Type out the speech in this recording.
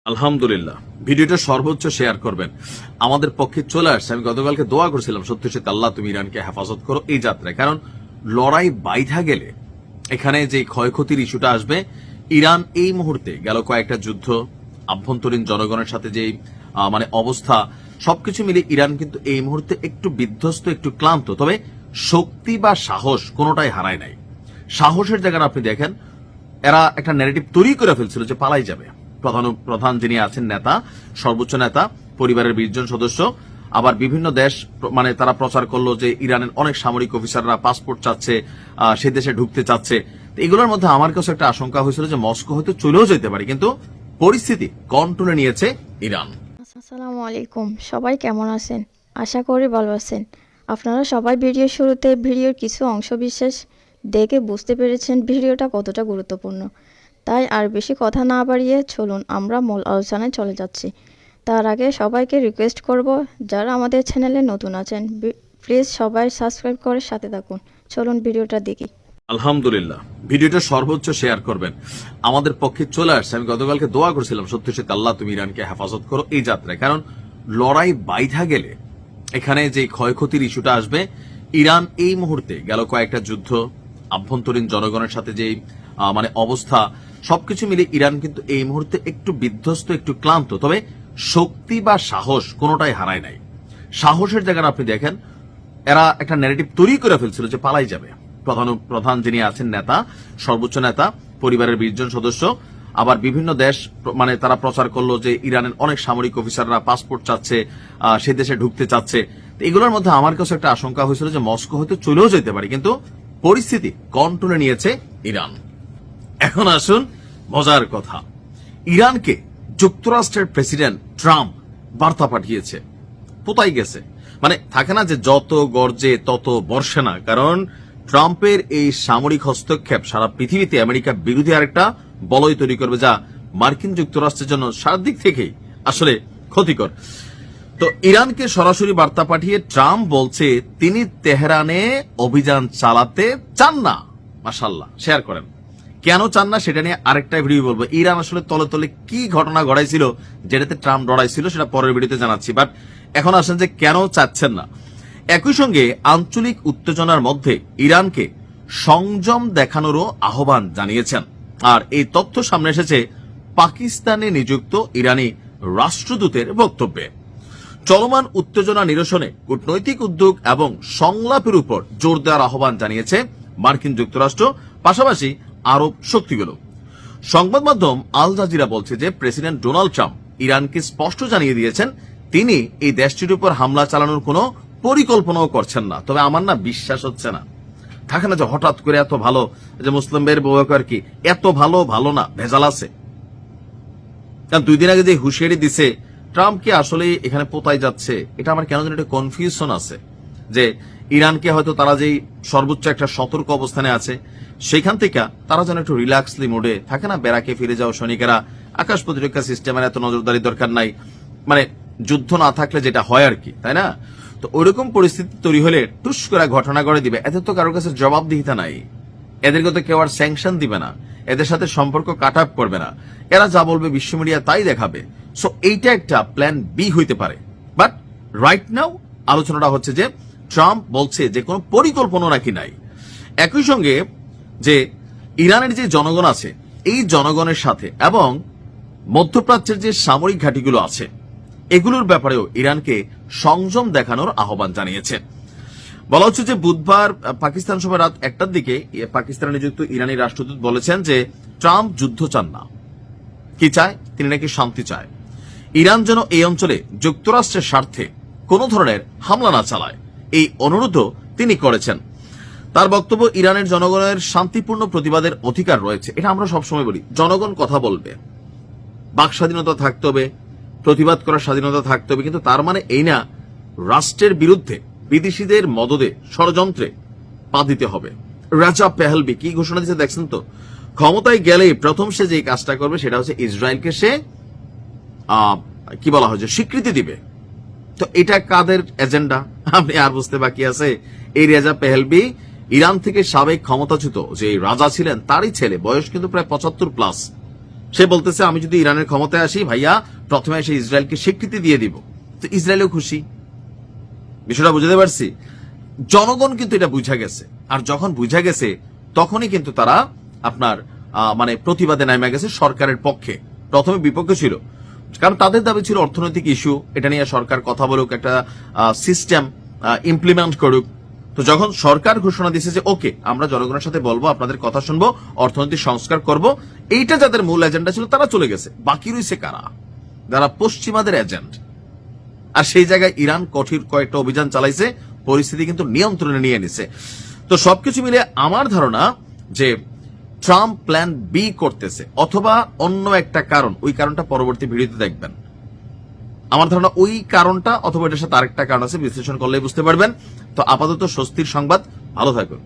আলহামদুলিল্লাহ, ভিডিওটা সর্বোচ্চ শেয়ার করবেন। আমাদের পক্ষে চলে আসছে। আমি গতকালকে দোয়া করেছিলাম, সত্যি সত্যি আল্লাহ তুমি ইরানকে হেফাজত করো এই যাত্রায়। কারণ লড়াই বাইধা গেলে এখানে যে ক্ষয়ক্ষতির ইস্যুটা আসবে, ইরান এই মুহূর্তে গেল কয়েকটা যুদ্ধ, আভ্যন্তরীণ জনগণের সাথে যে অবস্থা, সবকিছু মিলে ইরান কিন্তু এই মুহূর্তে একটু বিধ্বস্ত, একটু ক্লান্ত। তবে শক্তি বা সাহস কোনোটাই হারায় নাই। সাহসের জায়গাটা আপনি দেখেন, এরা একটা ন্যারেটিভ তৈরি করে ফেলছিল যে পালাই যাবে। প্রধান যিনি আছেন নেতা, সর্বোচ্চ নেতা, পরিবারের 20 জন সদস্য, আবার বিভিন্ন দেশ তারা প্রচার করলো যে ইরানের অনেক সামরিক অফিসাররা পাসপোর্ট চাচ্ছে, সে দেশে ঢুকতে চাচ্ছে। এগুলোর মধ্যে আমার কাছে একটা আশঙ্কা হয়েছিল যে মস্কো হয়তো চলেও যেতে পারে, কিন্তু পরিস্থিতি কন্ট্রোলে নিয়েছে ইরান। আসসালামু আলাইকুম, সবাই কেমন আছেন? আশা করি ভালো আছেন। আপনারা সবাই ভিডিওর শুরুতে ভিডিওর কিছু অংশ বিশেষ দেখে বুঝতে পেরেছেন ভিডিওটা কতটা গুরুত্বপূর্ণ। তাই আর বেশি কথা না বাড়িয়ে চলুন আমরা মূল আলোচনায় চলে যাচ্ছি। তার আগে সবাইকে রিকোয়েস্ট করব, যারা আমাদের চ্যানেলে নতুন আছেন প্লিজ সবাই সাবস্ক্রাইব করে সাথে থাকুন। চলুন ভিডিওটা দেখি। আলহামদুলিল্লাহ, ভিডিওটা সর্বোচ্চ শেয়ার করবেন। আমাদের পক্ষে চলে আসছে। আমি গতকালকে দোয়া করেছিলাম, সত্যি সত্যি আল্লাহ তুমি ইরানকে হেফাজত করো এই যাত্রায়। কারণ লড়াই বাইধা গেলে এখানে যে ক্ষয়ক্ষতির ইস্যুটা আসবে, ইরান এই মুহূর্তে গেল কয়েকটা যুদ্ধ, আভ্যন্তরীণ জনগণের সাথে যে অবস্থা, সবকিছু মিলে ইরান কিন্তু এই মুহূর্তে একটু বিধ্বস্ত, একটু ক্লান্ত। তবে শক্তি বা সাহস কোনোটাই হারায় নাই। সাহসের জায়গাটা আপনি দেখেন, এরা একটা ন্যারেটিভ তৈরি করে ফেলছিল যে পালাই যাবে। প্রধান যিনি আছেন নেতা, সর্বোচ্চ নেতা, পরিবারের 20 জন সদস্য, আবার বিভিন্ন দেশ তারা প্রচার করলো যে ইরানের অনেক সামরিক অফিসাররা পাসপোর্ট চাচ্ছে, সে দেশে ঢুকতে চাচ্ছে। এগুলোর মধ্যে আমার কাছে একটা আশঙ্কা হয়েছিল যে মস্কো হয়তো চলেও যেতে পারে, কিন্তু পরিস্থিতি কন্ট্রোলে নিয়েছে ইরান। এখন আসুন মজার কথা, ইরানকে যুক্তরাষ্ট্রের প্রেসিডেন্ট ট্রাম্প বার্তা পাঠিয়েছে। কোথায় গেছে? থাকে না যে যত গর্জে তত বর্ষে না। কারণ ট্রাম্পের এই সামরিক হস্তক্ষেপ সারা পৃথিবীতে আমেরিকা বিরোধী আরেকটা বলয় তৈরি করবে, যা মার্কিন যুক্তরাষ্ট্রের জন্য সারা দিক থেকেই আসলে ক্ষতিকর। তো ইরানকে সরাসরি বার্তা পাঠিয়ে ট্রাম্প বলছে তিনি তেহরানে অভিযান চালাতে চান না। মাশাআল্লাহ, শেয়ার করেন। কেন চান না সেটা নিয়ে আরেকটা ভিডিও বলবো। ইরান আসলে তলে তলে কি ঘটনা ঘটাইছিল, যেটাতে ট্রাম্প ডরাইছিল, সেটা পরের ভিডিওতে জানাচ্ছি। বাট এখন আসেন যে কেন চাচ্ছেন না। একই সঙ্গে আঞ্চলিক উত্তেজনার মধ্যে ইরানকে সংযম দেখানোরও আহ্বান জানিয়েছেন। আর এই তথ্য সামনে এসেছে পাকিস্তানে নিযুক্ত ইরানি রাষ্ট্রদূতের বক্তব্যে। চলমান উত্তেজনা নিরসনে কূটনৈতিক উদ্যোগ এবং সংলাপের উপর জোর দেওয়ার আহ্বান জানিয়েছে মার্কিন যুক্তরাষ্ট্র, পাশাপাশি আরব শক্তিগুলো। সংবাদ মাধ্যম আল জাজিরা বলছে যে প্রেসিডেন্ট ডোনাল্ড ট্রাম্প ইরানকে স্পষ্ট জানিয়ে দিয়েছেন তিনি এই দেশটির উপর হামলা চালানোর কোনো পরিকল্পনাও করছেন না। তবে আমার না বিশ্বাস হচ্ছে না। থাকে না যে হঠাৎ করে এত ভালো, যে মুসলিম ভাইয়ের বউ আর কি এত ভালো না, ভেজাল আছে। কারণ 2 দিন আগে যে হুঁশিয়ারি দিছে ট্রাম্প কি আসলে এখানে পোতায় যাচ্ছে, এটা আমার কেন যেন একটা কনফিউশন আছে যে ইরানকে হয়তো তারা যেই সর্বোচ্চ একটা সতর্ক অবস্থানে আছে, সেখান থেকে তারা যেন একটু রিল্যাক্সলি মোডে থাকে না, বেড়াকে ফিরে যাও সৈনিকেরা, আকাশ প্রতিরক্ষা সিস্টেমের এত নজরদারি দরকার নাই, যুদ্ধ না থাকলে যেটা হয় আর কি, তাই না? তো ওইরকম পরিস্থিতি তৈরি হলে টুস করে ঘটনা করে দিবে। এদের তো কারোর কাছে জবাবদিহিতা নাই, এদেরকে তো কেউ আর স্যাংশন দিবে না, এদের সাথে সম্পর্ক কাট আপ করবে না, এরা যা বলবে বিশ্ব মিডিয়া তাই দেখাবে। সো এইটা একটা প্ল্যান বি হইতে পারে। বাট রাইট নাও আলোচনাটা হচ্ছে যে ট্রাম্প বলছে যে কোনো পরিকল্পনা নাকি নাই। একই সঙ্গে যে ইরানের যে জনগণ আছে, এই জনগণের সাথে এবং মধ্যপ্রাচ্যের যে সামরিক ঘাঁটিগুলো আছে, এগুলোর ব্যাপারেও ইরানকে সংযম দেখানোর আহ্বান জানিয়েছে। বলা হচ্ছে যে বুধবার পাকিস্তান সময় রাত 1টার দিকে পাকিস্তানে নিযুক্ত ইরানি রাষ্ট্রদূত বলেছেন যে ট্রাম্প যুদ্ধ চান না। কি চায়? তিনি নাকি শান্তি চায়। ইরান যেন এই অঞ্চলে যুক্তরাষ্ট্রের স্বার্থে কোনো ধরনের হামলা না চালায়, এই অনুরোধও তিনি করেছেন। তার বক্তব্য, ইরানের জনগণের শান্তিপূর্ণ প্রতিবাদের অধিকার রয়েছে। এটা আমরা সবসময় বলি, জনগণ কথা বলবে, বাক স্বাধীনতা থাকতে হবে, প্রতিবাদ করার স্বাধীনতা থাকতে হবে, কিন্তু তার মানে এই না রাষ্ট্রের বিরুদ্ধে বিদেশিদের মদদে ষড়যন্ত্রে পা দিতে হবে। রাজা পেহেলবি কি ঘোষণা দিয়েছে দেখছেন তো? ক্ষমতায় গেলেই প্রথম সে যে কাজটা করবে সেটা হচ্ছে ইসরায়েলকে সে কি বলা হয় যে স্বীকৃতি দিবে। তো এটা কাদের এজেন্ডা আপনি আর বুঝতে বাকি আছে? এই রেজা পেহেলবি ইরান থেকে সাবেক ক্ষমতাচ্যুত যে রাজা ছিলেন তারই ছেলে, বয়স কিন্তু প্রায় 75+। সে বলতেছে আমি যদি ইরানের ক্ষমতায় আসি ভাইয়া প্রথমে এসে ইসরায়েলকে স্বীকৃতি দিয়ে দিব, তো ইসরায়েলও খুশি। বিষয়টা বুঝতে পারছি। জনগণ কিন্তু এটা বুঝা গেছে, আর যখন বুঝা গেছে তখনই কিন্তু তারা আপনার মানে প্রতিবাদে নামে গেছে সরকারের পক্ষে। প্রথমে বিপক্ষে ছিল, কারণ তাদের দাবি ছিল অর্থনৈতিক ইস্যু, এটা নিয়ে সরকার কথা বলুক, একটা সিস্টেম ইমপ্লিমেন্ট করুক। তো যখন সরকার ঘোষণা দিয়েছে যে ওকে আমরা জনগণের সাথে বলবো, আপনাদের কথা শুনবো, অর্থনৈতিক সংস্কার করব, এইটা যাদের মূল এজেন্ডা ছিল তারা চলে গেছে। বাকি রয়েছে কারা? যারা পশ্চিমাদের এজেন্ট। আর সেই জায়গায় ইরান কঠিন কয়েকটা অভিযান চালাইছে, পরিস্থিতি কিন্তু নিয়ন্ত্রণে নিয়ে নিছে। তো সবকিছু মিলে আমার ধারণা যে ট্রাম্প প্ল্যান বি করতেছে, অথবা অন্য একটা কারণ, ওই কারণটা পরবর্তী ভিডিওতে দেখবেন। আমার ধারণা ওই কারণটা অথবা এটার সাথে আরেকটা কারণ আছে, বিশ্লেষণ করলেই বুঝতে পারবেন। তো আপাতত স্বস্তির সংবাদ, ভালো থাকুন।